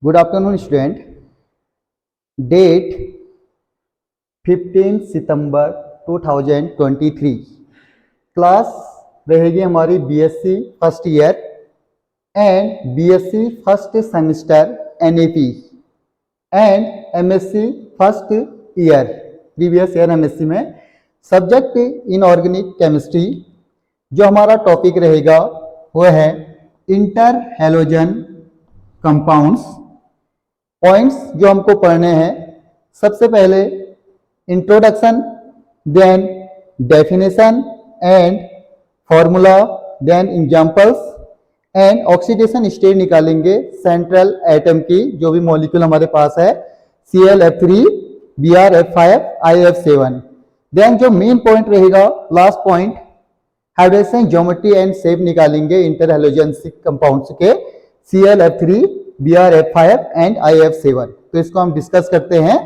Good afternoon student. Date 15 सितंबर 2023। Class रहेगी हमारी BSc first year and BSc first semester NAP and MSc first year previous year MSc में subject inorganic chemistry. जो हमारा topic रहेगा वो है इंटर हैलोजन कंपाउंड्स। पॉइंट्स जो हमको पढ़ने हैं, सबसे पहले introduction, then definition and formula, then examples and oxidation state निकालेंगे सेंट्रल एटम की, जो भी मॉलिक्यूल हमारे पास है ClF3, Br F5, IF7। Then जो मेन पॉइंट रहेगा last point, hydration geometry and shape निकालेंगे इंटर हैलोजन कंपाउंड्स के ClF3, Br F5 and IF7। तो इसको हम डिस्कस करते हैं।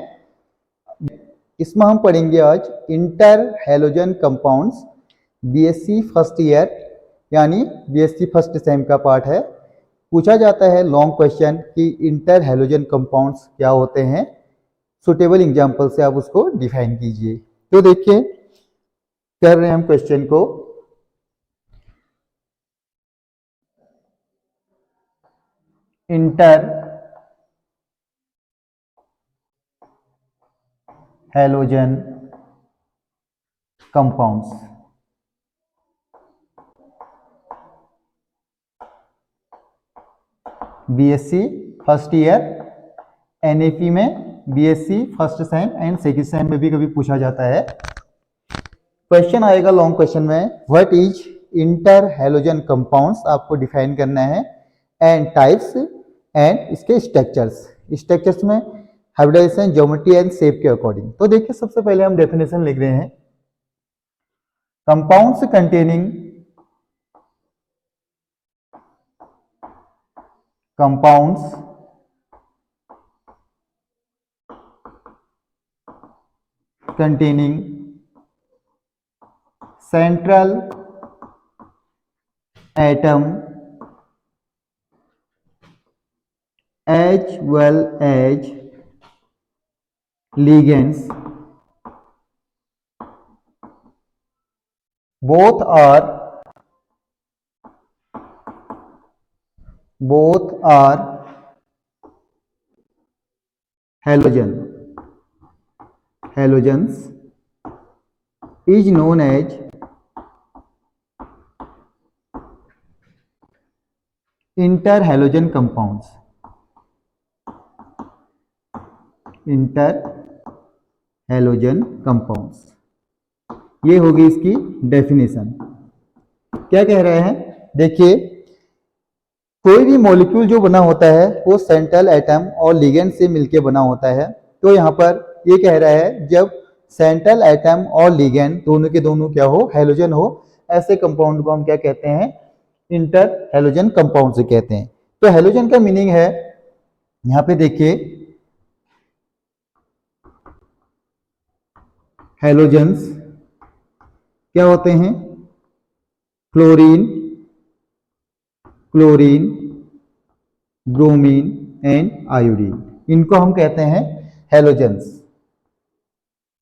इसमें हम पढ़ेंगे आज inter halogen compounds, BSc first year यानी बीएससी फर्स्ट सेम का पार्ट है। पूछा जाता है लॉन्ग क्वेश्चन कि इंटर हैलोजन कंपाउंड्स क्या होते हैं, सुटेबल एग्जांपल से आप उसको डिफाइन कीजिए। तो देखिए कर रहे हैं हम क्वेश्चन को। Interhalogen compounds, BSc first year NEP में, BSc first sem and second sem में भी कभी पूछा जाता है। क्वेश्चन आएगा लॉन्ग क्वेश्चन में, what is interhalogen compounds, आपको डिफाइन करना है, एंड टाइप्स एंड इसके स्ट्रक्चर्स में हाइब्रिडाइजेशन ज्योमेट्री एंड शेप के अकॉर्डिंग। तो देखिए सबसे पहले हम डेफिनेशन लिख रहे हैं, compounds containing central atom as well as ligands, both are halogens is known as interhalogen compounds। Interhalogen compounds, ये होगी इसकी डेफिनेशन। क्या कह रहे हैं, देखिए कोई भी मॉलिक्यूल जो बना होता है वो सेंट्रल एटम और लिगेंड से मिलके बना होता है। तो यहाँ पर ये कह रहा है जब सेंट्रल एटम और लिगेंड दोनों के दोनों क्या हो, हैलोजन हो, ऐसे कंपाउंड को हम क्या कहते हैं, इंटर हैलोजन कंपाउंड से कहते हैं। तो हैलोजन का मीनिंग है, यहाँ पे देखिए हैलोजेंस क्या होते हैं, क्लोरीन, ब्रोमीन एंड आयोडीन, इनको हम कहते हैं हैलोजेंस।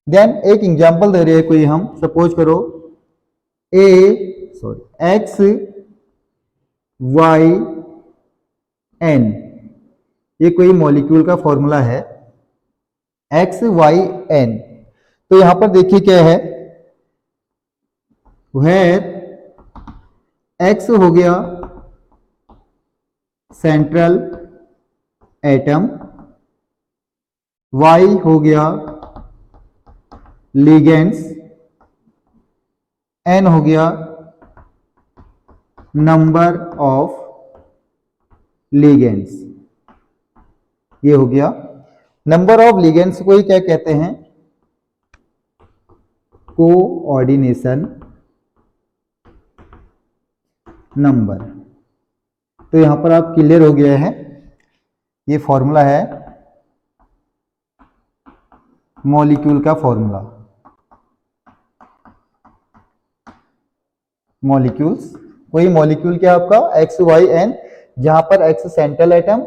देन एक एग्जांपल दे रहे हैं कोई, हम सपोज करो XYN, ये कोई मॉलिक्यूल का फॉर्मूला है XYN। तो यहां पर देखिए क्या है, वेयर X हो गया सेंट्रल एटम, Y हो गया लिगेंड्स, N हो गया नंबर ऑफ लिगेंड्स, ये हो गया नंबर ऑफ लिगेंड्स को ही क्या कहते हैं, कोऑर्डिनेशन नंबर। तो यहां पर आप क्लियर हो गया है, ये फॉर्मूला है मॉलिक्यूल का फॉर्मूला। मॉलिक्यूल्स, वही मॉलिक्यूल क्या आपका XYN, जहां पर X सेंट्रल atom,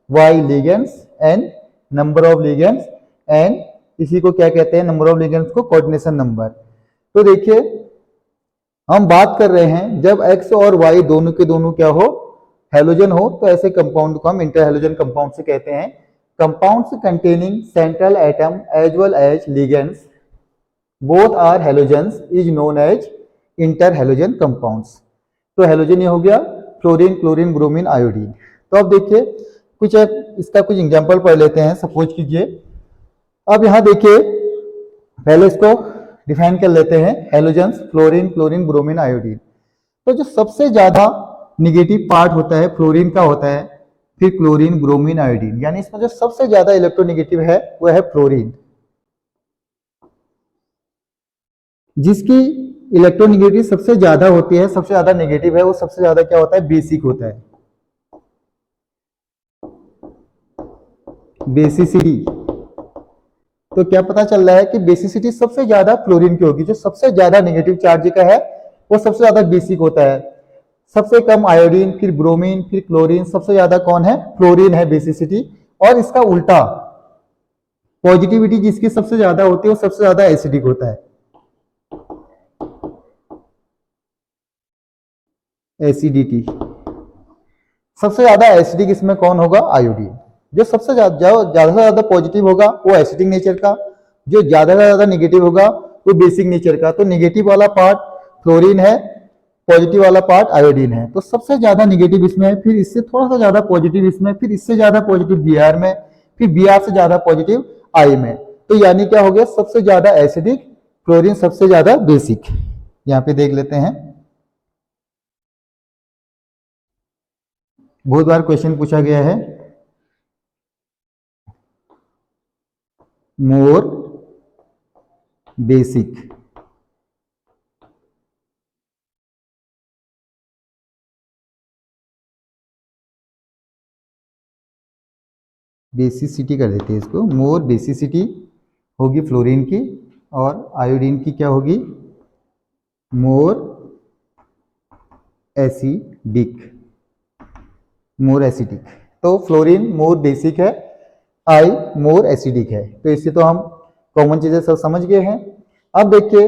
Y ligands and number of ligands, and इसी को क्या कहते हैं, नंबर ऑफ लिगेंड्स को कोऑर्डिनेशन नंबर। तो देखिए हम बात कर रहे हैं जब एक्स और वाई दोनों के दोनों क्या हो, हेलोजन हो, तो ऐसे कंपाउंड को हम इंटर हेलोजन कंपाउंड से कहते हैं। Compounds containing central atom as well as ligands both are halogens is known as interhalogen compounds. तो हेलोजन ये हो गया फ्लोरीन, क्लोरीन, ब्रोमीन, आयोडीन। तो अब देखिए कुछ इसका कुछ एग्जांपल पढ़ लेते हैं। सपोज कीजिए अब यहाँ देखिए पहले इसको डिफाइन कर लेते हैं, halogens fluorine, chlorine, bromine, iodine. तो जो सबसे ज्यादा निगेटिव पार्ट होता है फ्लोरीन का होता है, फिर क्लोरीन, ब्रोमीन, आयोडीन, यानी इसमें जो सबसे ज्यादा इलेक्ट्रोनेगेटिव है वो है फ्लोरीन। जिसकी इलेक्ट्रोनेगेटिव सबसे ज्यादा होती है, सबसे ज्यादा नेगेटिव है, वो सबसे ज्यादा क्या होता है, बेसिक होता है, बेसिसिटी। तो क्या पता चल रहा है कि बेसिसिटी सबसे ज्यादा फ्लोरीन की होगी। जो सबसे ज्यादा नेगेटिव चार्ज का है वो सबसे ज्यादा बेसिक होता है। सबसे कम आयोडीन, फिर ब्रोमीन, फिर क्लोरीन, सबसे ज्यादा कौन है, फ्लोरीन है बेसिसिटी। और इसका उल्टा पॉजिटिविटी जिसकी सबसे ज्यादा होती है वो सबसे ज्यादा एसिडिक होता है, एसिडिटी। सबसे ज्यादा एसिडिक इसमें कौन होगा, आयोडीन। जो सबसे ज्यादा से ज्यादा पॉजिटिव होगा वो एसिडिक नेचर का, जो ज्यादा से ज्यादा नेगेटिव होगा वो बेसिक नेचर का। तो नेगेटिव वाला पार्ट फ्लोरीन है, पॉजिटिव वाला पार्ट आयोडीन है। तो सबसे ज्यादा नेगेटिव इसमें है, फिर इससे थोड़ा सा ज्यादा पॉजिटिव इसमें, फिर इससे ज्यादा पॉजिटिव बीआर में, फिर बीआर से ज्यादा पॉजिटिव आई में। तो यानी क्या हो गया, सबसे ज्यादा एसिडिक क्लोरीन, सबसे ज्यादा बेसिक। यहाँ पे देख लेते हैं, बहुत बार क्वेश्चन पूछा गया है, मोर बेसिक। बेसिसिटी कर देते हैं इसको, मोर बेसिसिटी होगी फ्लोरीन की, और आयोडीन की क्या होगी, मोर एसिडिक, मोर एसिडिक। तो फ्लोरीन मोर बेसिक है, आई मोर एसिडिक है। तो इससे तो हम कॉमन चीजें सब समझ गए हैं। अब देखिए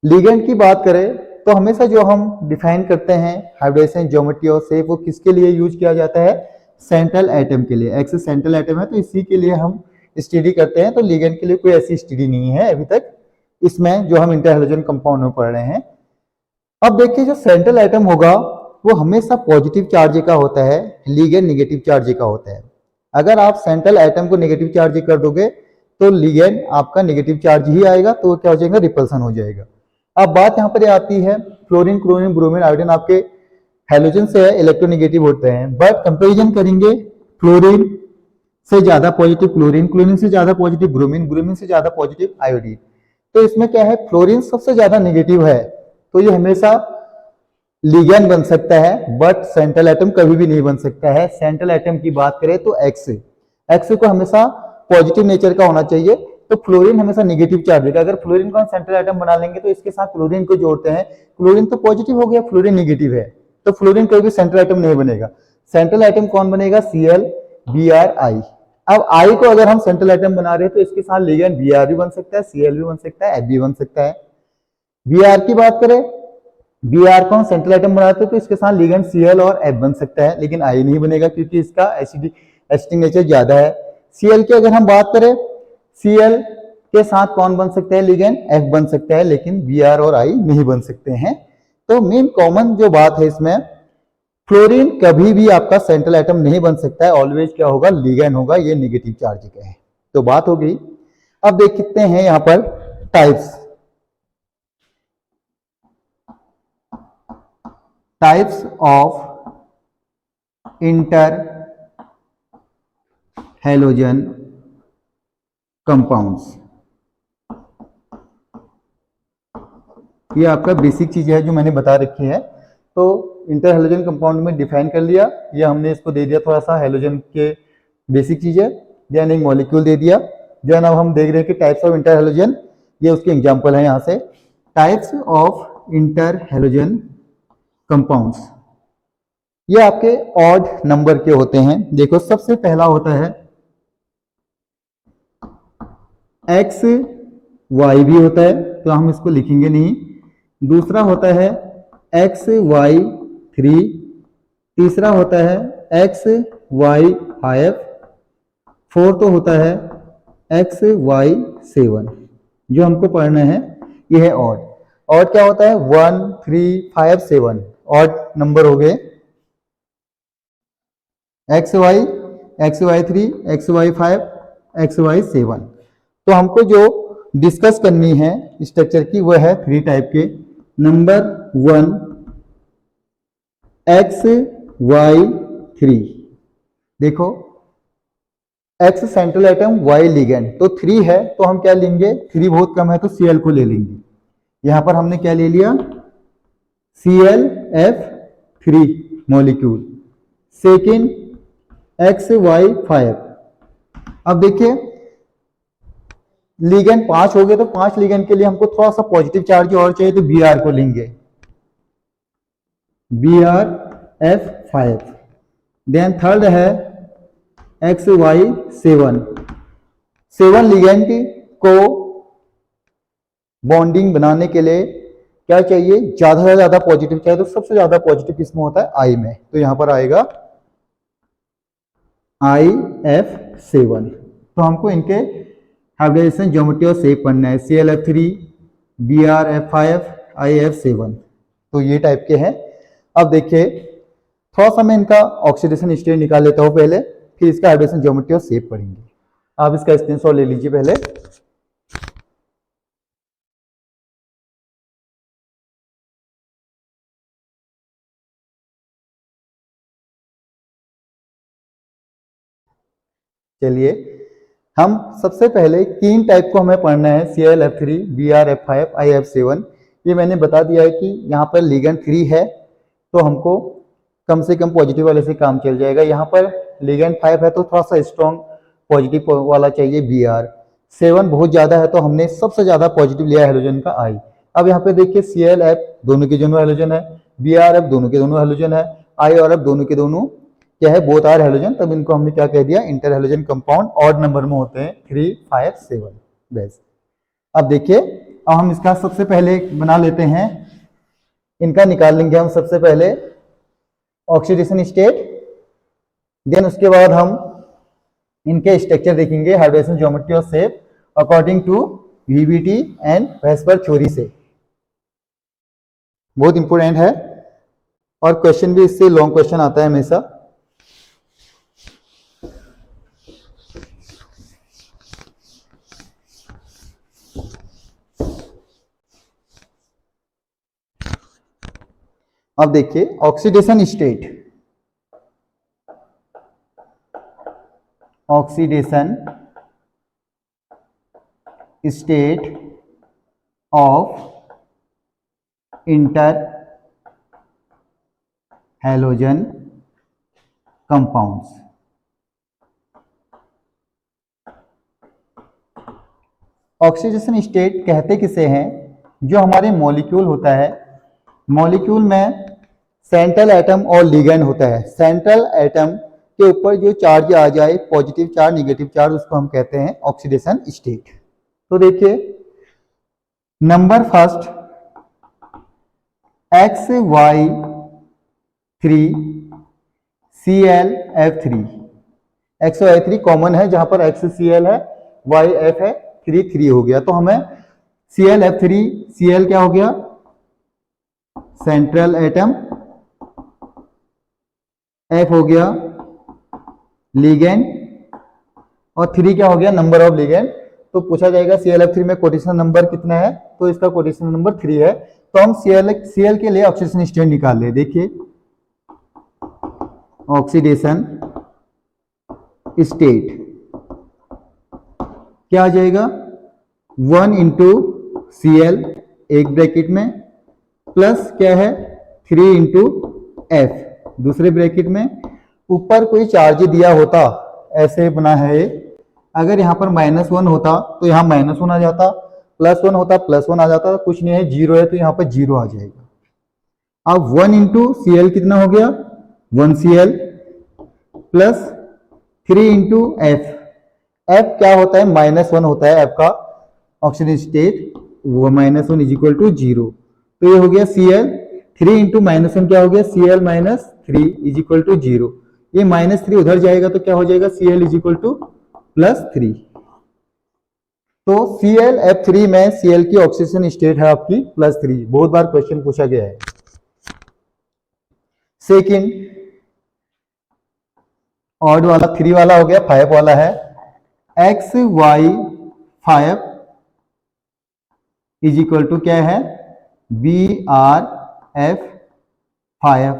लिगेंड की बात करें तो हमेशा जो हम डिफाइन करते हैं हाइब्रिडेशन, ज्योमेट्री और शेप, वो किसके लिए यूज किया जाता है, सेंट्रल एटम के लिए। एक्स सेंट्रल एटम है तो इसी के लिए हम स्टडी करते हैं। तो लिगेंड के लिए कोई ऐसी स्टडी नहीं है अभी तक इसमें जो हम इंटर हेलोजन कंपाउंड में पढ़ रहे हैं। अब देखिए जो सेंट्रल एटम होगा वो हमेशा पॉजिटिव चार्ज का होता है, लिगेंड नेगेटिव चार्ज का होता है। अगर आप सेंट्रल एटम को नेगेटिव चार्ज कर दोगे तो लिगेंड आपका नेगेटिव चार्ज ही आएगा, तो क्या हो जाएगा, रिपल्सन हो जाएगा। अब बात यहाँ पर आती है फ्लोरीन, क्लोरीन, ब्रोमीन, आयोडीन आपके हेलोजन से है, इलेक्ट्रोनेगेटिव होते हैं। बट कंपेरिजन करेंगे फ्लोरीन से ज्यादा पॉजिटिव क्लोरीन, क्लोरीन से ज्यादा पॉजिटिव ब्रोमीन, ब्रोमीन से ज्यादा पॉजिटिव आयोडीन। तो इसमें क्या है, फ्लोरीन सबसे ज्यादा नेगेटिव है, तो ये हमेशा लिगेंड बन सकता है, बट सेंट्रल एटम कभी भी नहीं बन सकता है। सेंट्रल एटम की बात करें तो एक्स, एक्स को हमेशा पॉजिटिव नेचर का होना चाहिए, तो फ्लोरीन हमेशा नेगेटिव चार्ज है। अगर फ्लोरीन को हम सेंट्रल एटम बना लेंगे तो इसके साथ क्लोरीन को जोड़ते हैं, क्लोरीन तो पॉजिटिव हो गया, फ्लोरीन नेगेटिव है, तो फ्लोरीन कभी सेंट्रल एटम नहीं बनेगा। सेंट्रल एटम कौन बनेगा, Cl, Br, I। अब I को अगर हम सेंट्रल एटम बना रहे हैं तो इसके साथ लिगेंड Br भी बन सकता है, Cl भी बन सकता है, F भी बन सकता है। Br की बात करें, Br को हम सेंट्रल एटम बनाते हैं तो इसके साथ लिगेंड Cl और F बन सकता है, लेकिन I नहीं बनेगा क्योंकि इसका एसिडिक नेचर ज्यादा है। Cl की अगर हम बात करें, Cl के साथ कौन बन सकता है, लिगेंड F बन सकता है, लेकिन Br और I नहीं बन सकते हैं। तो मेन कॉमन जो बात है इसमें, फ्लोरीन कभी भी आपका सेंट्रल एटम नहीं बन सकता है, ऑलवेज क्या होगा, लिगेंड होगा, ये नेगेटिव चार्ज का है। तो बात हो गई। अब देख सकते हैं यहां पर types, types of inter halogen compounds. ये आपका बेसिक चीज है जो मैंने बता रखी है। तो इंटर हेलोजन कंपाउंड में डिफाइन कर लिया, ये हमने इसको दे दिया थोड़ा सा हेलोजन के बेसिक चीजें, देन एक मॉलिक्यूल दे दिया। देन अब हम देख रहे हैं कि टाइप्स ऑफ इंटर हेलोजन, ये उसके एग्जांपल है यहाँ से, types of inter halogen compounds. ये आपके ऑड नंबर के होते हैं। देखो सबसे पहला होता है एक्स वाई भी होता है तो हम इसको लिखेंगे नहीं। दूसरा होता है एक्स वाई 3, तीसरा होता है एक्स वाई 5, फोर्थ होता है एक्स वाई 7। जो हमको पढ़ना है ये है ऑड। ऑड क्या होता है 1 3 5 7 ऑड नंबर हो गए। X Y 3 X Y 5 X Y 7। तो हमको जो डिस्कस करनी है स्ट्रक्चर की वो है 3 टाइप के। Number 1 X Y 3। देखो X central atom Y ligand तो 3 है तो हम क्या लेंगे 3 बहुत कम है तो Cl को ले लेंगे। यहां पर हमने क्या ले लिया ClF3 molecule. Second x Y 5। अब देखिए लिगेंड 5 हो गए तो 5 लिगेंड के लिए हमको थोड़ा सा पॉजिटिव चार्ज और चाहिए तो Br को लेंगे BrF5। देन थर्ड है एक्स वाई 7। 7 लिगेंड को बॉन्डिंग बनाने के लिए क्या चाहिए ज्यादा से ज्यादा पॉजिटिव चाहिए तो सबसे ज्यादा पॉजिटिव किसमें होता है आई में। तो यहां पर आएगा IF7। तो हमको इनके हाइब्रिडाइजेशन ज्योमेट्री और शेप पढ़ना है ClF3 BrF5 IF7। तो ये टाइप के हैं। अब देखिए थोड़ा सा मैं इनका ऑक्सीडेशन स्टेट निकाल लेता हूं पहले, फिर इसका हाइब्रिडेशन ज्योमेट्री और शेप पढ़ेंगे। आप इसका स्क्रीनशॉट ले लीजिए पहले। चलिए हम सबसे पहले 3 टाइप को हमें पढ़ना है ClF3 BrF5 IF7। ये मैंने बता दिया है कि यहाँ पर लिगेंड 3 है तो हमको कम से कम पॉजिटिव वाले से काम चल जाएगा। यहाँ पर लिगेंड 5 है तो थोड़ा सा स्ट्रॉन्ग पॉजिटिव वाला चाहिए Br। 7 बहुत ज्यादा है तो हमने सबसे ज्यादा पॉजिटिव लिया हेलोजन का I। अब यहाँ पे देखिए ClF दोनों के दोनों हेलोजन है, BrF दोनों के दोनों हेलोजन है, I और F दोनों के दोनों क्या है बोथ आर हेलोजन। तब इनको हमने क्या कह दिया inter halogen compound. Odd number में होते हैं 3 5 7 बेस। अब देखिए अब हम इसका सबसे पहले बना लेते हैं, इनका निकाल लेंगे हम सबसे पहले ऑक्सीडेशन स्टेट। देन उसके बाद हम इनके स्ट्रक्चर देखेंगे हाइब्रिडेशन ज्योमेट्री और shape according to VBT and VSEPR theory से। बहुत इंपॉर्टेंट है और क्वेश्चन भी इससे लॉन्ग क्वेश्चन आता है हमेशा। अब देखिए oxidation state, oxidation state of inter halogen compounds. Oxidation state कहते किसे हैं जो हमारे मॉलिक्यूल होता है, मॉलिक्यूल में सेंट्रल एटम और लिगेंड होता है। सेंट्रल एटम के ऊपर जो चार्ज आ जाए पॉजिटिव चार्ज नेगेटिव चार्ज उसको हम कहते हैं ऑक्सीडेशन स्टेट। तो देखिए number first XY3 ClF3। XY3 common है जहां पर X Cl है YF है 3 3 हो गया। तो हमें ClF3 Cl क्या हो गया सेंट्रल एटम, F हो गया लिगेंड और 3 क्या हो गया नंबर ऑफ लिगेंड। तो पूछा जाएगा ClF3 में कोटेशन नंबर कितना है तो इसका कोटेशन नंबर 3 है। तो हम Cl के लिए ऑक्सीडेशन स्टेट निकाल ले। देखिए ऑक्सीडेशन स्टेट क्या आ जाएगा 1 इंटू Cl एक ब्रैकेट में प्लस क्या है 3 इंटू F दूसरे ब्रैकेट में। ऊपर कोई चार्ज दिया होता ऐसे बना है, अगर यहाँ पर -1 होता तो यहाँ -1 आ जाता, +1 होता +1 आ जाता, कुछ नहीं है 0 है तो यहाँ पर 0 आ जाएगा। अब 1 इंटू Cl कितना हो गया 1Cl plus 3 into F. F क्या होता है, -1 होता है एफ का ऑक्सीजन स्टेट, वो -1 इज इक्वल टू 0। तो ये हो गया Cl, 3 इंटू -1 क्या हो गया, Cl minus 3 is equal to 0। ये -3 उधर जाएगा तो क्या हो जाएगा, Cl इज इक्वल टू +3। तो ClF3 में Cl की ऑक्सीजन स्टेट है आपकी +3। बहुत बार क्वेश्चन पूछा गया है। सेकेंड ऑड वाला 3 वाला हो गया, 5 वाला है। XY5 इज इक्वल टू क्या है, BrF5।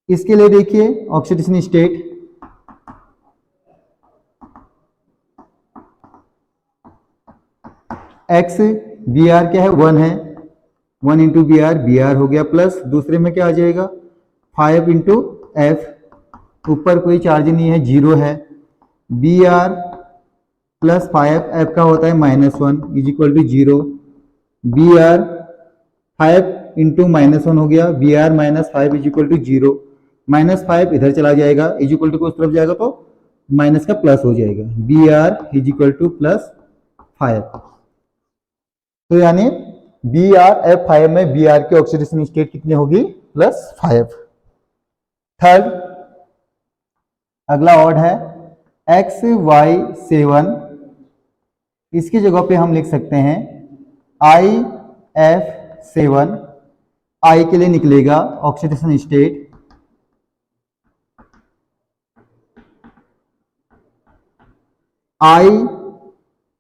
इसके लिए देखिए ऑक्सीडेशन स्टेट, X Br क्या है, 1 है, 1 इंटू बी आर हो गया, प्लस दूसरे में क्या आ जाएगा 5 इंटू एफ, ऊपर कोई चार्ज नहीं है, 0 है, Br प्लस 5 एफ का होता है -1 is equal to 0। Br 5 into -1 हो गया, Br minus 5 is equal to 0। -5 इधर चला जाएगा, इज इक्वल टू को उस तरफ जाएगा तो माइनस का प्लस हो जाएगा, Br इज इक्वल टू +5। तो यानी BrF5 में Br की ऑक्सीडेशन स्टेट कितनी होगी, +5। थर्ड अगला ऑड है XY7, इसकी जगह पे हम लिख सकते हैं IF7। I के लिए निकलेगा ऑक्सीडेशन स्टेट I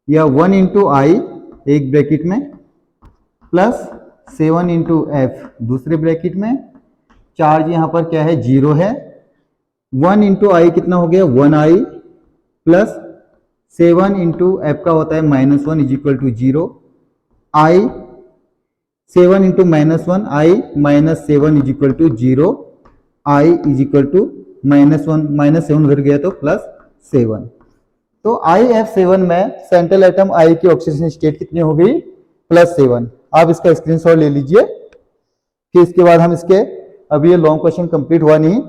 या 1 इंटू आई एक ब्रैकेट में, प्लस 7 इंटू एफ दूसरे ब्रैकेट में। चार्ज यहाँ पर क्या है, 0 है। 1 इंटू आई कितना हो गया, 1i, प्लस 7 इंटू एफ का होता है -1 is equal to 0। I 7 into -1 I -7 is equal to 0। I is equal to -1 -7 उधर गया तो +7। तो IF7 में सेंट्रल एटम I की ऑक्सीजन स्टेट कितनी हो गई, +7। आप इसका स्क्रीनशॉट ले लीजिए कि इसके बाद हम इसके, अभी ये लॉन्ग क्वेश्चन कंप्लीट हुआ नहीं,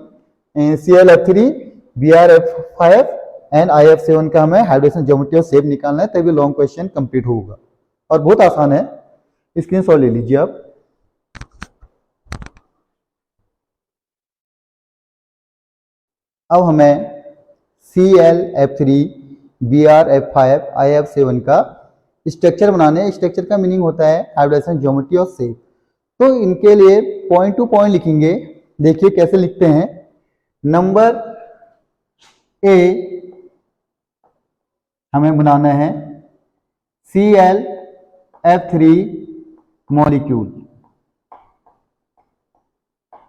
ClF3 BrF5 एंड IF7 का हमें हाइड्रोजन ज्योमेट्री और शेप निकालना है, तभी लॉन्ग क्वेश्चन कंप्लीट होगा और बहुत आसान है। स्क्रीनशॉट ले लीजिए आप। अब हमें ClF3 BrF5 IF7 का स्ट्रक्चर बनाने। स्ट्रक्चर का मीनिंग होता है हाइब्रिडेशन ज्योमेट्री और शेप। तो इनके लिए पॉइंट टू पॉइंट लिखेंगे। देखिए कैसे लिखते हैं। नंबर ए हमें बनाना है ClF3 मॉलिक्यूल।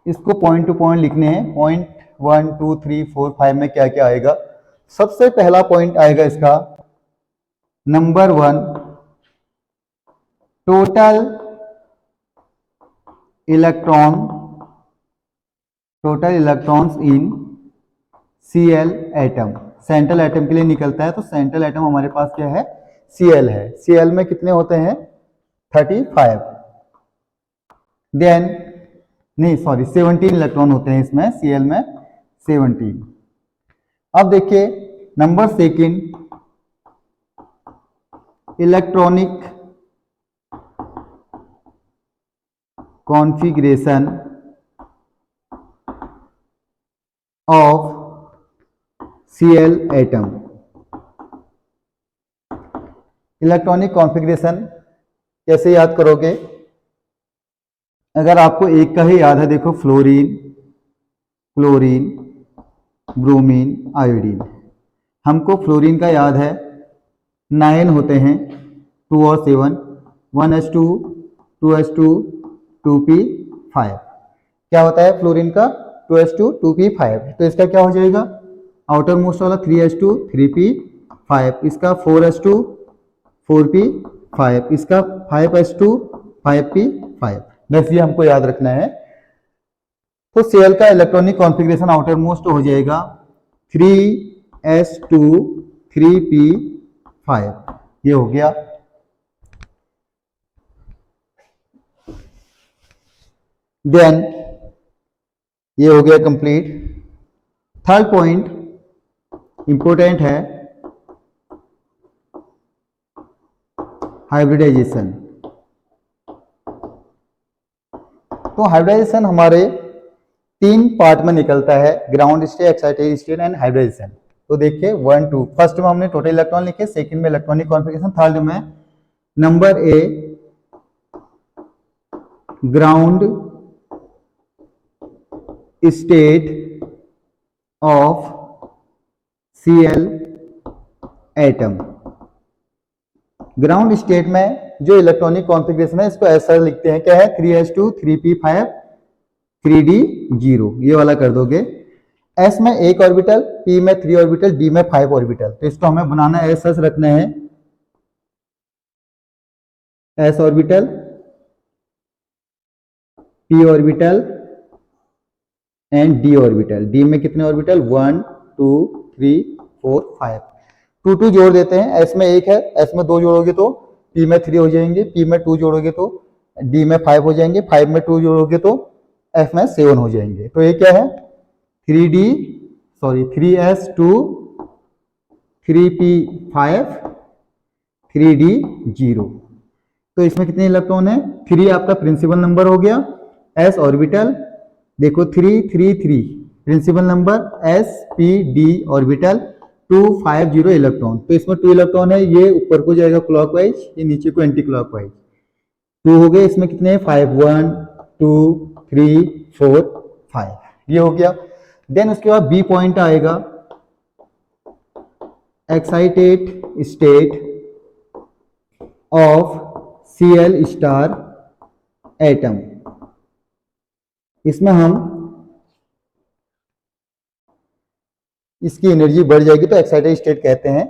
इसको पॉइंट टू पॉइंट लिखने हैं। पॉइंट 1 2 3 4 5 में क्या क्या आएगा। सबसे पहला पॉइंट आएगा इसका नंबर 1, टोटल इलेक्ट्रॉन्स इन Cl एटम। सेंट्रल एटम के लिए निकलता है, तो सेंट्रल एटम हमारे पास क्या है, Cl है। Cl में कितने होते हैं, 35। देन नहीं सॉरी 17 इलेक्ट्रॉन होते हैं इसमें, Cl में 17। अब देखिए number second, electronic configuration of Cl atom. Electronic configuration कैसे याद करोगे। अगर आपको एक का ही याद है, देखो फ्लोरीन, क्लोरीन, ब्रोमीन, आयोडीन। हमको फ्लोरीन का याद है 9 होते हैं, 2 और 7, 1s2 2s2 2p5। क्या होता है फ्लोरीन का, 2s2 2p5। तो इसका क्या हो जाएगा, आउटर मोस्ट वाला 3s2 3p5, इसका 4s2 4p5, इसका 5s2 5p5। बस ये हमको याद रखना है। तो सेल का इलेक्ट्रॉनिक कॉन्फ़िगरेशन आउटर मोस्ट हो जाएगा 3s2 3p5। ये हो गया। देन ये हो गया कंप्लीट। थर्ड पॉइंट इंपॉर्टेंट है, हाइब्रिडाइजेशन। तो हाइब्रिडाइजेशन हमारे 3 पार्ट में निकलता है, ground state, excited state and hybridisation. तो देखिए 1 2, फर्स्ट में हमने टोटल इलेक्ट्रॉन लिखे, सेकंड में इलेक्ट्रॉनिक कॉन्फ़िगरेशन, थर्ड में number A ground state of Cl atom. Ground state में जो इलेक्ट्रॉनिक कॉन्फ़िगरेशन है इसको ऐसा लिखते हैं, क्या है, 3s2 3p5 3d0, ये वाला कर दोगे। s में एक ऑर्बिटल, p में 3 ऑर्बिटल, d में 5 ऑर्बिटल। तो इसको हमें बनाना है, एस रखना है, s orbital, p orbital and d orbital. d में कितने ऑर्बिटल, 1 2 3 4 5। 2 2 जोड़ देते हैं, s में 1 है, s में 2 जोड़ोगे तो p में 3 हो जाएंगे, p में 2 जोड़ोगे तो d में 5 हो जाएंगे, 5 में 2 जोड़ोगे तो f में 7 हो जाएंगे। तो ये क्या है, 3s2 3p5 3d0। तो इसमें कितने इलेक्ट्रॉन है, 3 आपका प्रिंसिपल नंबर हो गया, s ऑर्बिटल देखो 3 3 3 principle number, s p d orbital 2 5 0 electron. तो इसमें 2 इलेक्ट्रॉन है, ये ऊपर को जाएगा क्लॉकवाइज, ये नीचे को एंटी क्लॉकवाइज। 2 हो गए, इसमें कितने 5 1 2 3 4 5, ये हो गया। देन उसके बाद बी पॉइंट आएगा, excited state of Cl star atom. इसमें हम इसकी एनर्जी बढ़ जाएगी तो एक्साइटेड स्टेट कहते हैं।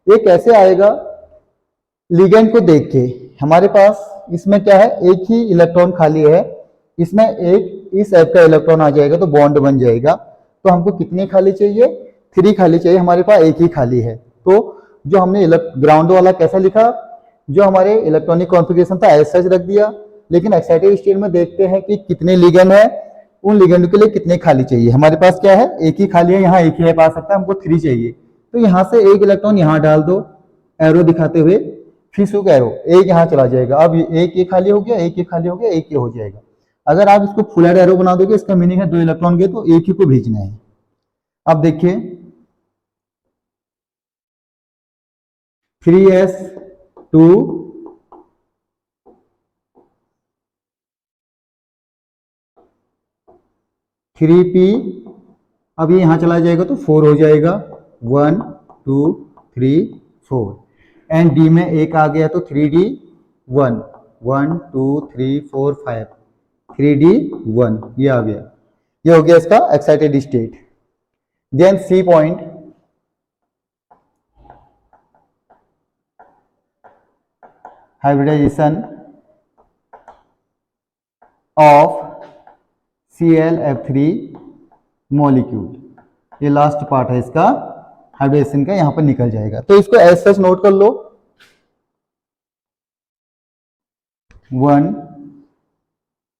ये कैसे आएगा, लिगेंड को देख के। हमारे पास इसमें क्या है, एक ही इलेक्ट्रॉन खाली है, इसमें एक इस एफ का इलेक्ट्रॉन आ जाएगा तो बॉन्ड बन जाएगा। तो हमको कितने खाली चाहिए, 3 खाली चाहिए, हमारे पास एक ही खाली है। तो जो हमने ग्राउंड वाला कैसा लिखा, जो हमारे इलेक्ट्रॉनिक कॉन्फ़िगरेशन था ऐसा रख दिया, लेकिन एक्साइटेड स्टेट में देखते हैं कि कितने लिगेंड है, उन लिगेंड के लिए कितने खाली चाहिए। हमारे पास क्या है, एक ही खाली है, यहाँ एक ही आ सकता है, हमको 3 चाहिए। तो यहाँ से एक इलेक्ट्रॉन यहाँ डाल दो एरो दिखाते हुए, फिर सुख एरो, एक यहाँ चला जाएगा। अब एक ये खाली हो गया, एक ये खाली हो गया, एक ये हो जाएगा। अगर आप इसको फुल हेड एरो बना दोगे, इसका मीनिंग है 2 इलेक्ट्रॉन गए तो एक ही को भेजना है। अब देखिए 3s2 3p, अब ये यहां चला जाएगा तो 4 हो जाएगा, 1 2 3 4। एंड डी में एक आ गया तो 3d1 1 2 3 4 5 3d1, ये आ गया। ये हो गया इसका excited state. Then C point, hybridisation of ClF3 molecule. ये लास्ट पार्ट है इसका हाइब्रिडेशन का, यहां पर निकल जाएगा। तो इसको एज सच नोट कर लो, 1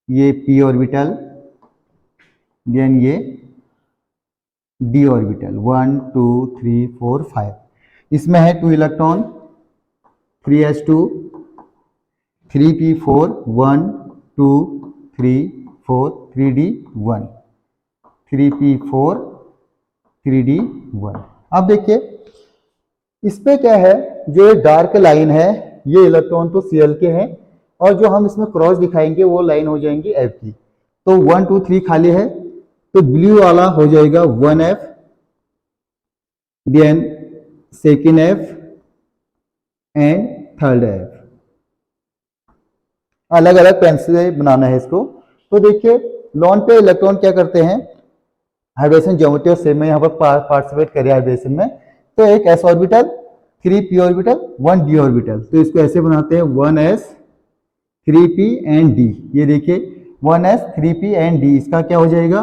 ये p ऑर्बिटल, देन ये d ऑर्बिटल 1 2 3 4 5। इसमें है 2 electron, 3s2 3p4 1 2 3 4 3d1 3p4 3d1। अब देखिए इस पे क्या है, जो ये डार्क लाइन है ये इलेक्ट्रॉन तो Cl के हैं, और जो हम इसमें क्रॉस दिखाएंगे वो लाइन हो जाएंगी F की। तो 1 2 3 खाली है, तो ब्लू वाला हो जाएगा 1F, then second F and third F। अलग अलग पेन से बनाना है इसको। तो देखिए लॉन पे इलेक्ट्रॉन क्या करते हैं, हाइब्रिडेशन ज्योमेट्री और शेप में यहाँ पर पार्टिसिपेट करें हाइब्रिडेशन में। तो एक s orbital, 3p orbital, 1d orbital. तो इसको ऐसे बनाते हैं 1s 3p एंड d। ये देखिए 1s 3p एंड d, इसका क्या हो जाएगा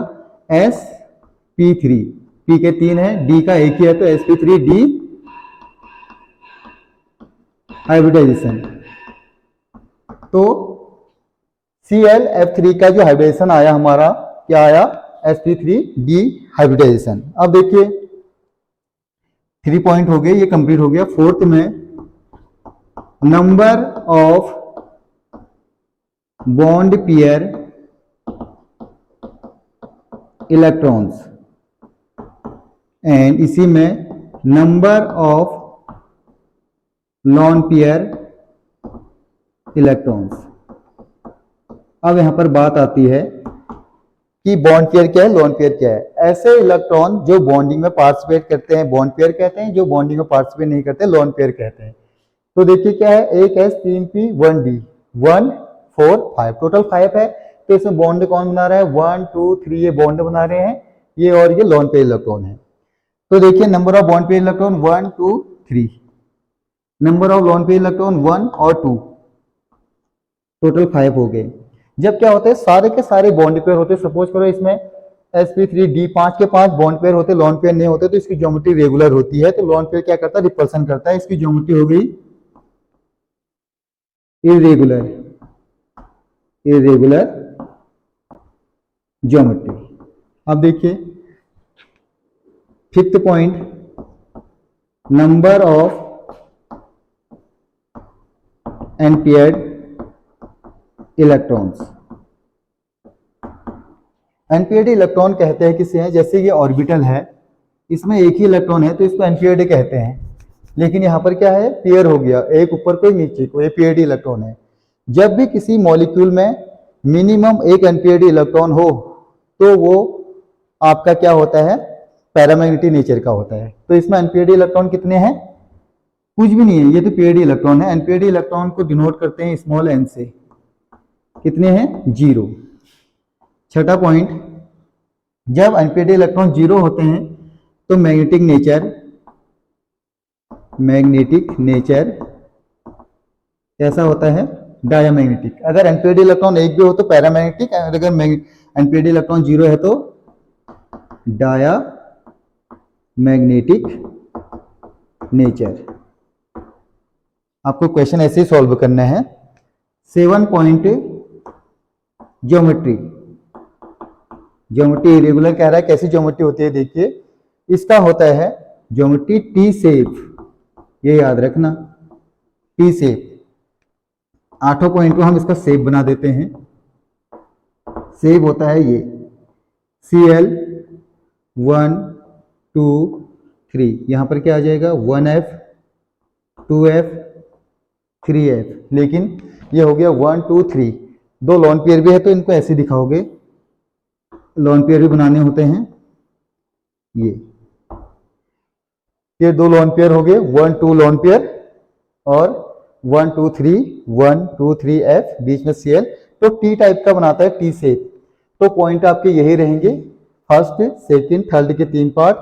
sp3। p के 3 है, d का एक ही है, तो sp3d हाइब्रिडाइजेशन। तो ClF3 का जो हाइब्रिडेशन आया हमारा, क्या आया, sp3 हाइब्रिडाइजेशन। अब देखिए 3 पॉइंट हो गए, ये कंप्लीट हो गया। फोर्थ में number of bond pair electrons and इसी में number of lone pair electrons. अब यहां पर बात आती है कि बॉन्ड पेयर क्या है, लोन पेयर क्या है। ऐसे इलेक्ट्रॉन जो बॉन्डिंग में पार्टिसिपेट करते हैं बॉन्ड पेयर कहते हैं, जो बॉन्डिंग में पार्टिसिपेट नहीं करते लोन पेयर कहते हैं। तो देखिए क्या है, एक है 3p 1d 1 4 5, टोटल 5 है। तो इसमें बॉन्ड कौन बना रहा है, 1 2 3 ये बॉन्ड बना रहे हैं, ये और ये लोन पेयर इलेक्ट्रॉन है। तो देखिए number of bond pair electron 1 2 3, number of lone pair electron 1 और 2, टोटल 5 हो गए। जब क्या होता है सारे के सारे बॉन्ड पेयर होते हैं, सपोज करो इसमें sp3d 5 के 5 बॉन्ड पेयर होते, लोन पेयर नहीं होते, तो इसकी ज्योमेट्री रेगुलर होती है। तो लोन पेयर क्या करता है, रिपल्सन करता है, इसकी ज्योमेट्री हो गई इरेगुलर ज्योमेट्री। अब देखिए fifth point, number of unpaired electrons. Unpaired electron कहते हैं किसे हैं, जैसे ये ऑर्बिटल है, इसमें एक ही इलेक्ट्रॉन है तो इसको अनपेयर्ड कहते हैं। लेकिन यहाँ पर क्या है, पेयर हो गया, एक ऊपर को नीचे को, ये पेयर्ड इलेक्ट्रॉन है। जब भी किसी मॉलिक्यूल में मिनिमम एक अनपेयर्ड इलेक्ट्रॉन हो तो वो आपका क्या होता है, पैरामैग्नेटिक नेचर का होता है। तो इसमें अनपेयर्ड इलेक्ट्रॉन कितने हैं, कुछ भी नहीं है, ये तो पेयर्ड इलेक्ट्रॉन है। अनपेयर्ड इलेक्ट्रॉन को डिनोट करते हैं स्मॉल n से, कितने हैं 0। छठा पॉइंट, जब अनपेयर्ड इलेक्ट्रॉन 0 होते हैं तो मैग्नेटिक नेचर कैसा होता है, डायामैग्नेटिक। अगर अनपेयर्ड इलेक्ट्रॉन एक भी हो तो पैरामैग्नेटिक, अगर अनपेयर्ड इलेक्ट्रॉन 0 है तो डायामैग्नेटिक नेचर। आपको क्वेश्चन ऐसे ही सॉल्व करना है। 7 पॉइंट, ज्योमेट्री इरेगुलर कह रहा है, कैसी ज्योमेट्री होती है देखिए, इसका होता है ज्योमेट्री टी शेप, ये याद रखना टी शेप। 8 पॉइंट को हम इसका शेप बना देते हैं। शेप होता है ये Cl 1 2 3, यहां पर क्या आ जाएगा 1f 2f 3f, लेकिन ये हो गया 1 2 3। दो लोन पेयर भी है तो इनको ऐसे दिखाओगे, लोन पेयर भी बनाने होते हैं। ये दो लोन पेयर हो गए, 1 2 लोन पेयर और 1 2 3 1 2 3 f, बीच में Cl। तो टी टाइप का बनाता है टी शेप। तो पॉइंट आपके यही रहेंगे, फर्स्ट सेकंड थर्ड के 3 पार्ट,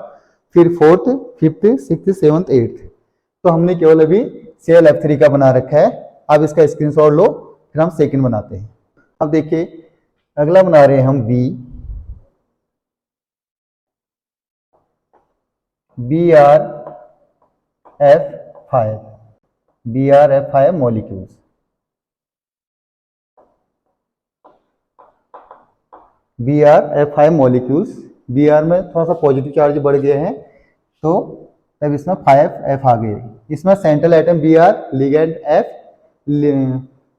फिर fourth fifth sixth seventh eighth. तो हमने केवल अभी ClF3 का बना रखा है। अब इसका स्क्रीनशॉट लो, फिर हम सेकंड बनाते हैं। अब देखिए अगला बना रहे हैं हम BrF5 molecules. BrF5 molecules, Br में थोड़ा सा पॉजिटिव चार्ज बढ़ गए हैं तो तब इसमें 5F आ गए। इसमें central atom Br, ligand F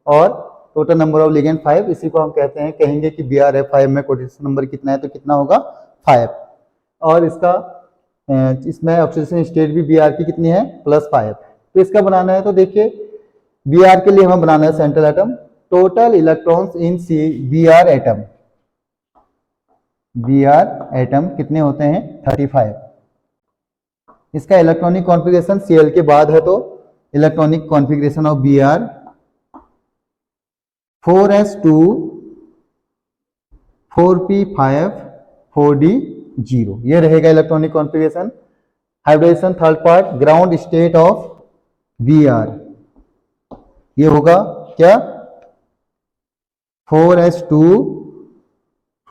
और टोटल नंबर ऑफ लिगेंड 5। इसी को हम कहते हैं, कहेंगे कि BrF5 में कोऑर्डिनेशन नंबर कितना है तो कितना होगा 5। और इसका इसमें ऑक्सीडेशन स्टेट भी Br की कितनी है +5। तो इसका बनाना है तो देखिए Br के लिए हमें बनाना है सेंट्रल एटम, टोटल इलेक्ट्रॉन्स इन Br एटम कितने होते हैं 35। इसका इलेक्ट्रॉनिक कॉन्फ़िगरेशन Cl के बाद है तो electronic configuration of Br 4s2 4p5 4d 0, ये रहेगा electronic configuration. Hybridisation third part, ground state of Br, ये होगा क्या 4s2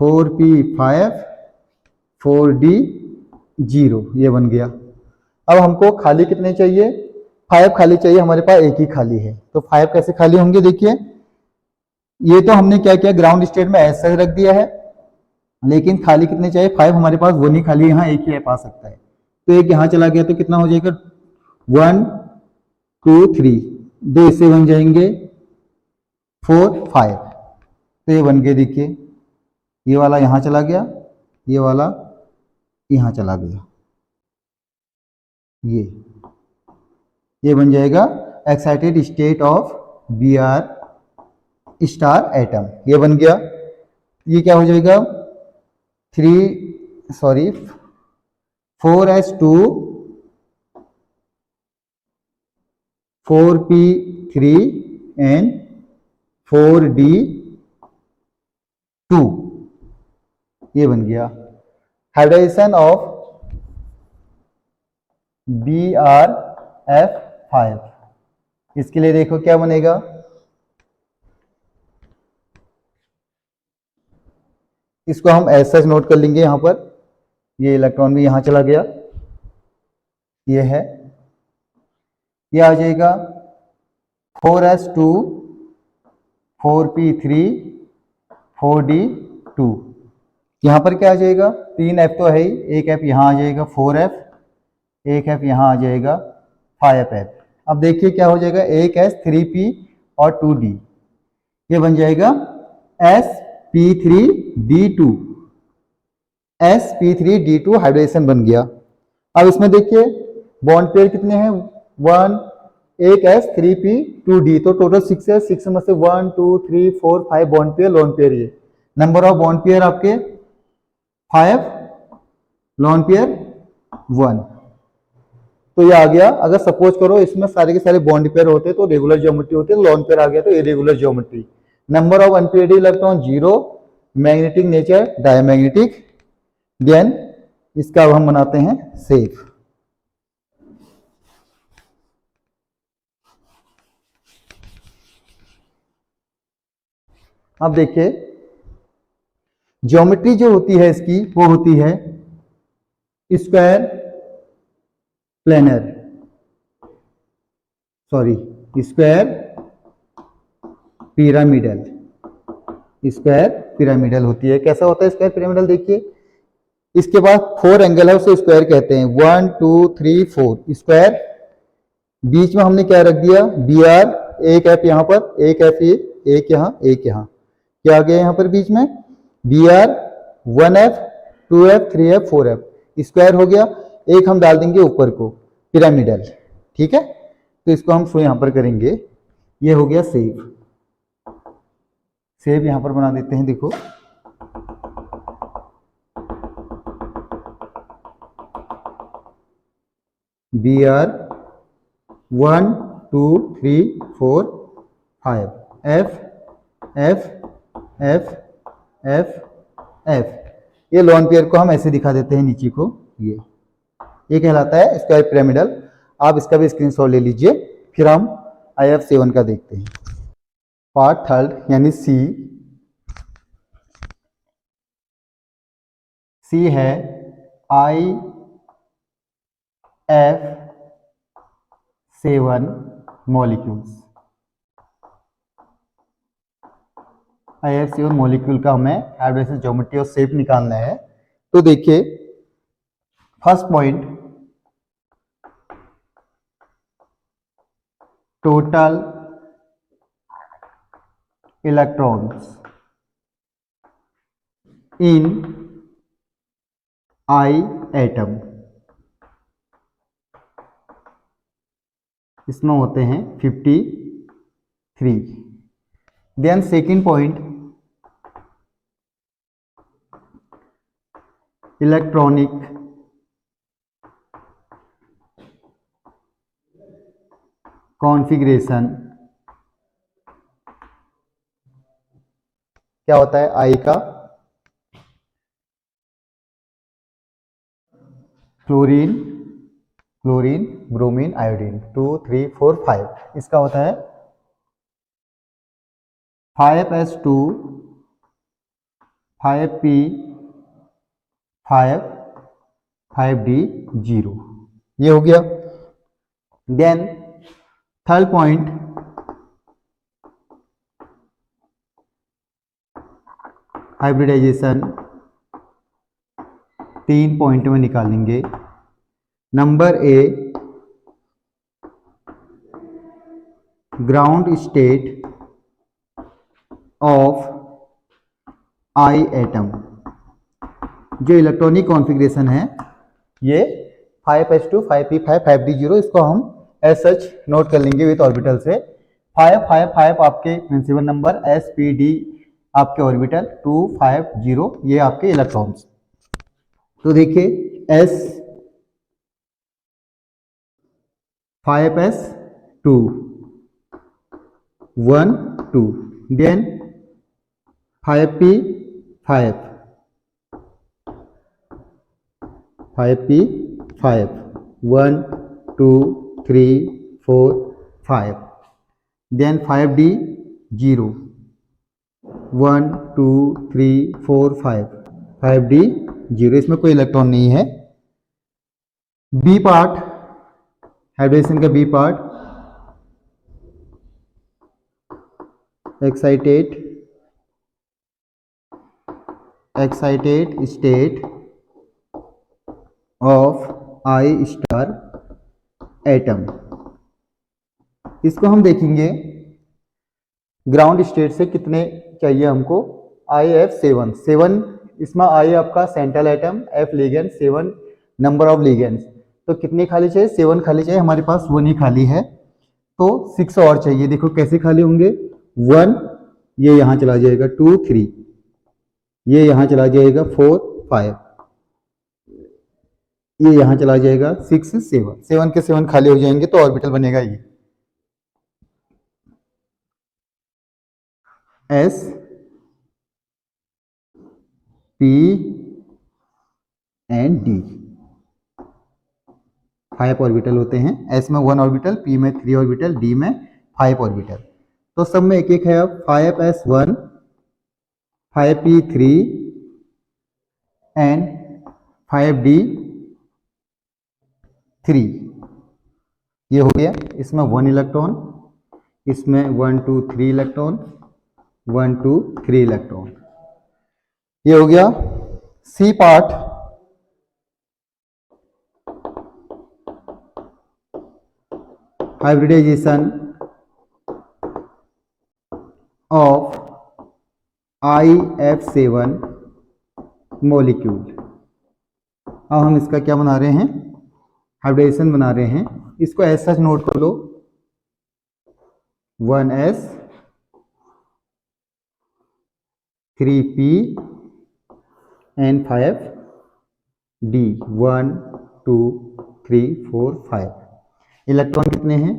4p5 4d 0, ये बन गया। अब हमको खाली कितने चाहिए, 5 खाली चाहिए, हमारे पास एक ही खाली है। तो 5 कैसे खाली होंगे, देखिए ये तो हमने क्या किया ग्राउंड स्टेट में ऐसा रख दिया है, लेकिन खाली कितने चाहिए, 5 हमारे पास वो नहीं खाली, यहाँ एक ही आ सकता है, तो एक यहाँ चला गया तो कितना हो जाएगा 1 2 3, दो इससे बन जाएंगे 4 5, तो ये बन गए। देखिए ये वाला यहाँ चला गया, ये वाला यहाँ चला गया, ये बन जाएगा excited state of B R star atom, ये बन गया। ये क्या हो जाएगा 4s2 4p3 and 4d2, ये बन गया हाइब्रिडाइजेशन ऑफ BrF5। इसके लिए देखो क्या बनेगा, इसको हम ऐसा नोट कर लेंगे, यहां पर ये इलेक्ट्रॉन भी यहां चला गया, ये है, ये आ जाएगा 4s2 4p3 4d2, यहां पर क्या आ जाएगा 3f तो है ही, एक f यहां आ जाएगा 4f, एक f यहां आ जाएगा 5f। अब देखिए क्या हो जाएगा, एक s 3p और 2d, ये बन जाएगा sp3d2, sp3d2 हाइब्रिडेशन बन गया। अब इसमें देखिए बॉन्ड पेयर कितने हैं, 1, एक s 3p 2d, तो टोटल 6 है, 6 में से 1 2 3 4 5 बॉन्ड पेयर लोन पेयर, ये नंबर ऑफ बॉन्ड पेयर आपके 5, लोन पेयर 1, तो ये आ गया। अगर सपोज करो इसमें सारे के सारे बॉन्ड पेयर होते तो रेगुलर ज्योमेट्री होती है, लोन पेयर आ गया तो irregular geometry. Number of unpaired electron 0, magnetic nature diamagnetic. Then इसका अब हम बनाते हैं सेफ। अब देखिए ज्योमेट्री जो होती है इसकी वो होती है square planar, sorry square pyramidal, square pyramidal होती है। कैसा होता है स्क्वायर पिरामिडल, देखिए इसके बाद 4 एंगल है उसे स्क्वायर कहते हैं, 1 2 3 4 स्क्वायर। बीच में हमने क्या रख दिया बी आर, एक एफ यहाँ पर, एक एफ ये, एक यहाँ एक यहाँ, क्या आ गया यहाँ पर बीच में B are 1f 2f 3f 4f, square हो गया। एक हम डाल देंगे ऊपर को पिरामिडल, ठीक है, तो इसको हम शो यहां पर करेंगे, ये हो गया सेव। सेव यहां पर बना देते हैं, देखो B R 1 2 3 4 5 F F F F F, ये लोन पेयर को हम ऐसे दिखा देते हैं नीचे को, ये कहलाता है स्क्वायर पिरामिडल। आप इसका भी स्क्रीनशॉट ले लीजिए। फिर हम IF7 का देखते हैं, पार्ट थर्ड यानी सी। सी है IF7 मॉलिक्यूल्स। IF7 मॉलिक्यूल का हमें हाइब्रिडेशन ज्योमेट्री और शेप निकालना है। तो देखिए first point, total electrons in I atom, इसमें होते हैं 53। Then second point, electronic configuration क्या होता है आई का, क्लोरीन क्लोरीन ब्रोमीन आयोडीन 2 3 4 5, इसका होता है 5s2 5p 5 5d0, ये हो गया। Then third point, hybridisation 3 point में निकालेंगे। Number A, ground state of I atom. जो इलेक्ट्रॉनिक कॉन्फ़िगरेशन है ये 5s2 5p5 5d0, इसको हम एज सच नोट कर लेंगे विथ ऑर्बिटल से। 5 5 5 आपके प्रिंसिपल नंबर, sp,d आपके ऑर्बिटल, 2 5 0 ये आपके इलेक्ट्रॉन्स। तो देखिए s 5s2 1 2, then 5p5 5p5 1 2 3 4 5, then 5d 0 1 2 3 4 5 5d 0, इसमें कोई इलेक्ट्रॉन नहीं है। बी पार्ट, हाइड्रोजन का B part, excited state of I star atom. इसको हम देखेंगे ग्राउंड स्टेट से कितने चाहिए हमको। IF7 7, इसमें आई आपका central atom, F ligand, 7 number of ligands. तो कितने खाली चाहिए? 7 खाली चाहिए, हमारे पास 1 ही खाली है, तो 6 और चाहिए। देखो कैसे खाली होंगे, 1 ये यहाँ चला जाएगा, 2 3 ये यहाँ चला जाएगा, 4 5 ये यहाँ चला जाएगा, 6 7 7 के 7 खाली हो जाएंगे तो ऑर्बिटल बनेगा ये S P and D। 5 orbital होते हैं, S में 1 ऑर्बिटल, P में 3 ऑर्बिटल, D में 5 ऑर्बिटल। तो सब में एक एक है। अब 5s1 5p3 एंड 5d3 ये हो गया। इसमें 1 इलेक्ट्रॉन, इसमें 1 2 3 इलेक्ट्रॉन, 1 2 3 इलेक्ट्रॉन, ये हो गया। C part, hybridisation of IF7 molecule. अब हम इसका क्या बना रहे हैं, हाइब्रिडाइजेशन बना रहे हैं। इसको ऐसा नोट कर लो, 1s 3p and 5d 1 2 3 4 5। Electron कितने हैं?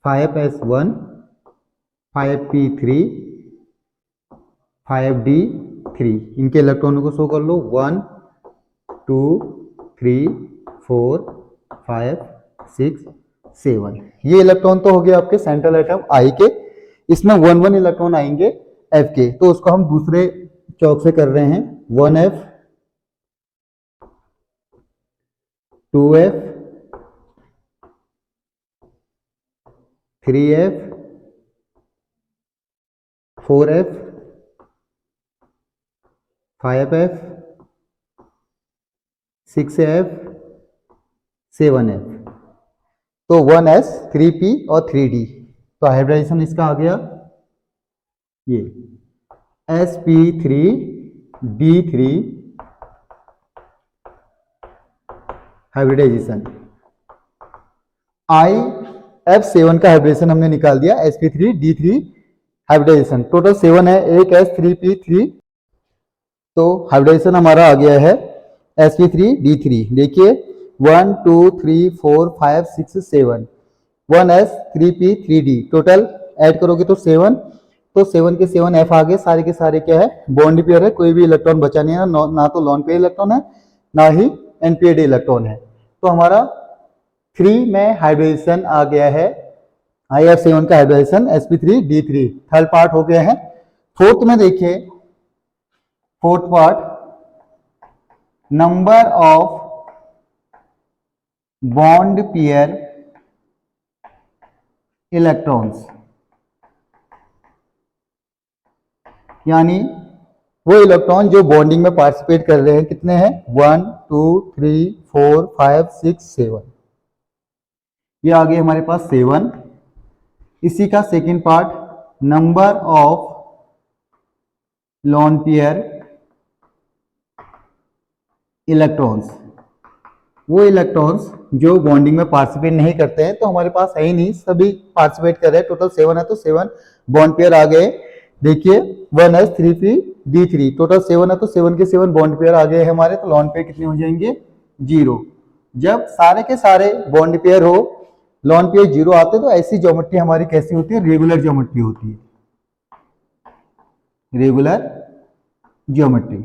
5s1 5p3 5d3। इनके इलेक्ट्रॉनों को शो कर लो, 1 2 3 4 5 6 7। ये इलेक्ट्रॉन तो हो गया आपके सेंट्रल एटम आई के। इसमें 1 1 इलेक्ट्रॉन आएंगे एफ के, तो उसको हम दूसरे चौक से कर रहे हैं। 1f 2f 3f 4f 5f 6f 7f। तो 1s 3p और 3d। तो हाइब्रिडाइजेशन इसका आ गया ये sp3d3 हाइब्रिडाइजेशन। IF7 का हाइब्रिडेशन हमने निकाल दिया, sp3d3 हाइब्रिडाइजेशन। टोटल 7 है, एक s3p3, तो हाइब्रिडाइजेशन हमारा आ गया है sp3d3। देखिए 1 2 3 4 5 6 7, 1s3p3d, टोटल ऐड करोगे तो 7। तो 7 के 7 f आ गए, सारे के सारे क्या है, बॉन्ड पेयर है, कोई भी इलेक्ट्रॉन बचा नहीं है, ना तो लॉन पेयर इलेक्ट्रॉन है ना ही npd इलेक्ट्रॉन है। तो हमारा 3 में हाइब्रिडेशन आ गया है, IF7 का हाइब्रिडेशन sp3d3। थर्ड पार्ट हो गया है। फोर्थ में देखिए, fourth part, number of bond pair electrons, यानी वो इलेक्ट्रॉन जो बॉन्डिंग में पार्टिसिपेट कर रहे हैं कितने हैं, 1 2 3 4 5 6 7। ये आ गए हमारे पास 7। इसी का second part, number of lone pair electrons. वो इलेक्ट्रॉन्स जो बॉन्डिंग में पार्टिसिपेट नहीं करते हैं, तो हमारे पास है ही नहीं, सभी पार्टिसिपेट कर रहे हैं। टोटल 7 है, तो 7 बॉन्ड पेयर आ गए। देखिए 1s3p-d3, टोटल 7 है, तो 7 के 7 बॉन्ड पेयर आ गए हैं हमारे। तो लॉन पेयर कितने हो जाएंगे, 0। जब सारे के सारे बॉन्ड पेयर हो, लॉन पेयर 0 आते, तो ऐसी ज्योमेट्री हमारी कैसी होती है, रेगुलर ज्योमेट्री होती है, रेगुलर ज्योमेट्री।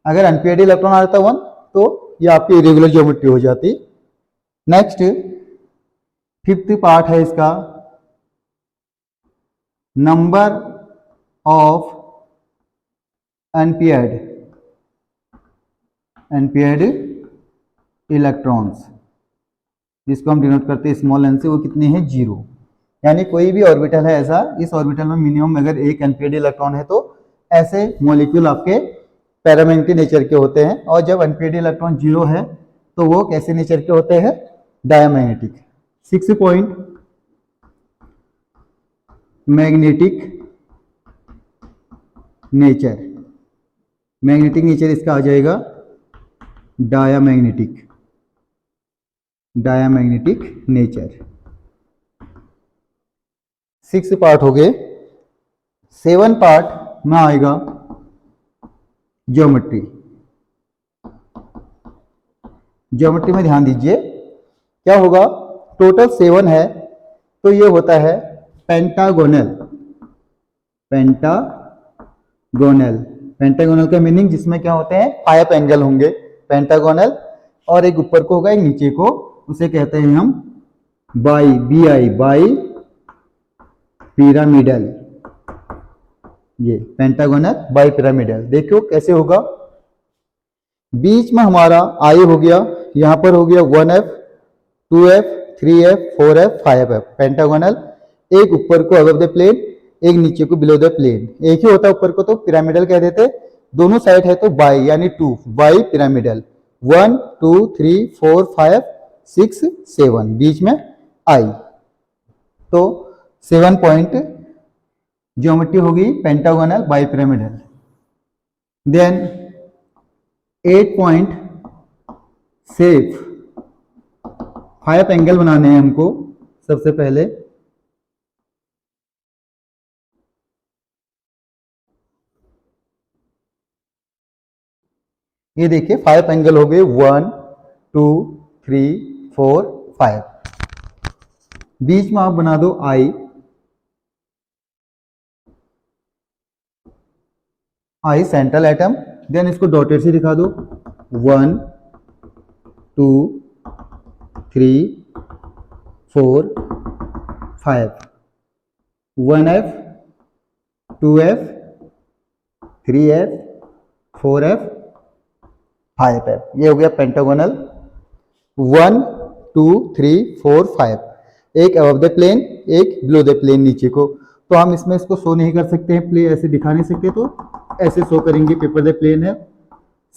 अगर अनपेयर्ड इलेक्ट्रॉन आ जाता 1, तो ये आपकी इरेगुलर ज्योमेट्री हो जाती। नेक्स्ट 5th पार्ट है इसका, नंबर ऑफ अनपेयर्ड इलेक्ट्रॉन्स, जिसको हम डिनोट करते हैं स्मॉल एन से, वो कितने हैं, 0। यानी कोई भी ऑर्बिटल है ऐसा, इस ऑर्बिटल में मिनिमम अगर एक अनपेयर्ड इलेक्ट्रॉन है, तो ऐसे मॉलिक्यूल आपके पैरामैग्नेटिक नेचर के होते हैं। और जब अनपेयर्ड इलेक्ट्रॉन 0 है, तो वो कैसे नेचर के होते हैं, diamagnetic. 6 point magnetic nature, magnetic nature इसका आ जाएगा डायमैग्नेटिक, डायमैग्नेटिक नेचर। 6 पार्ट हो गए। 7 पार्ट में आएगा ज्योमेट्री। ज्योमेट्री में ध्यान दीजिए क्या होगा, टोटल 7 है, तो ये होता है पेंटागोनल। पेंटागोनल, पेंटागोनल का मीनिंग जिसमें क्या होते हैं, 5 एंगल होंगे पेंटागोनल, और एक ऊपर को होगा एक नीचे को, उसे कहते हैं हम बाई पिरामिडल। ये पेंटागोनल बाई पिरामिडल। देखो कैसे होगा, बीच में हमारा आई हो गया, यहां पर हो गया 1f 2f 3f 4f 5f pentagonal. एक ऊपर को अबव द प्लेन, एक नीचे को बिलो द प्लेन, एक ही होता है ऊपर को तो पिरामिडल कह देते। दोनों साइड है तो बाई यानी 2, बाई पिरामिडल। 1 2 3 4 5 6 7, बीच में आई, तो 7 पॉइंट ज्योमेट्री होगी pentagonal bipyramidal. Then 8 point shape, 5 angle बनाने हैं हमको। सबसे पहले ये देखिए 5 एंगल हो गए, 1 2 3 4 5। बीच में आप बना दो आई सेंट्रल एटम। देन इसको डॉटेड से दिखा दो, 1 2 3 4 5, 1f 2f 3f 4f 5f। ये हो गया पेंटागोनल 1 2 3 4 5, एक अबव द प्लेन, एक बिलो द प्लेन नीचे को। तो हम इसमें इसको शो नहीं कर सकते हैं, प्ले ऐसे दिखा नहीं सकते, तो ऐसे शो करेंगे। पेपर द प्लेन है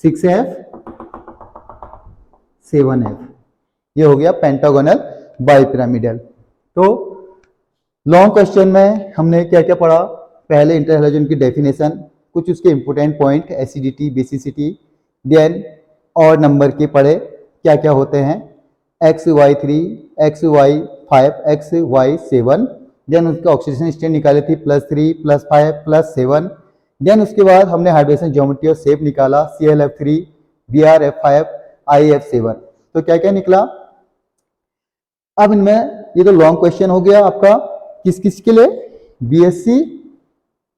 6f 7f। ये हो गया पेंटागोनल बाई पिरामिडल। तो लॉन्ग क्वेश्चन में हमने क्या क्या पढ़ा, पहले इंटर हैलोजन की डेफिनेशन, कुछ उसके important point, acidity basicity, then और नंबर के पढ़े क्या क्या होते हैं, XY3 XY5 XY7। देन उसके ऑक्सीडेशन स्टेट निकाले थी +3 +5 +7। देन उसके बाद हमने हाइड्रेशन ज्योमेट्री और शेप निकाला, ClF3 BrF5 IF7। तो क्या क्या निकला। अब इनमें ये तो लॉन्ग क्वेश्चन हो गया आपका, किस किस के लिए, BSc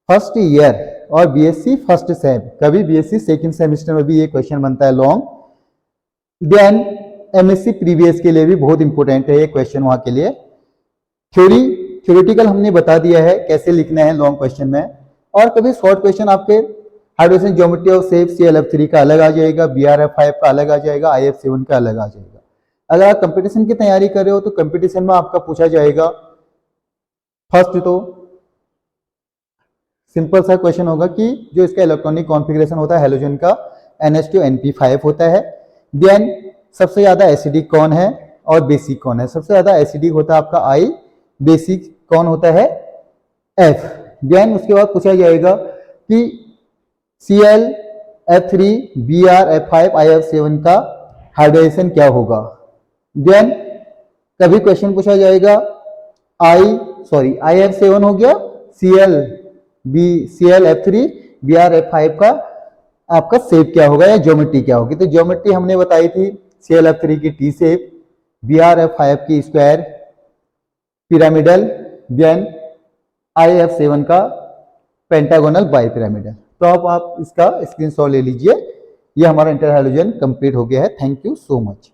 फर्स्ट ईयर और BSc फर्स्ट सेम, कभी BSc सेकंड सेमेस्टर में भी ये क्वेश्चन बनता है लॉन्ग। देन MSc प्रीवियस के लिए भी बहुत इंपॉर्टेंट है ये क्वेश्चन, वहां के लिए थ्योरेटिकल हमने बता दिया है कैसे लिखना है लॉन्ग क्वेश्चन में। और कभी शॉर्ट क्वेश्चन आपके हाइड्रेशन ज्योमेट्री और शेप ClF3 का अलग आ जाएगा, BrF5 का अलग आ जाएगा, IF7 का अलग आ जाएगा। अगर आप कंपटीशन की तैयारी कर रहे हो तो कंपटीशन में आपका पूछा जाएगा फर्स्ट तो सिंपल सा क्वेश्चन होगा कि जो इसका इलेक्ट्रॉनिक कॉन्फ़िगरेशन होता है हैलोजन का NH2NP5 होता है। देन सबसे ज़्यादा एसिडिक कौन है और बेसिक कौन है। सबसे ज़्यादा एसिडिक होता है आपका I, बेसिक कौन होता है F। देन उसके बाद पूछा जाएगा कि ClF3BrF5IF7 का हाइड्रेशन क्या होगा। देन कभी क्वेश्चन पूछा जाएगा IF7 हो गया, ClF3BrF5 का आपका शेप क्या होगा या ज्योमेट्री क्या होगी। तो ज्योमेट्री हमने बताई थी ClF3 की टी शेप, BrF5 की स्क्वायर पिरामिडल, देन IF7 का पेंटागोनल बाई पिरामिडल। तो अब आप इसका स्क्रीनशॉट ले लीजिए। ये हमारा इंटर हैलोजन कंप्लीट हो गया है। Thank you so much.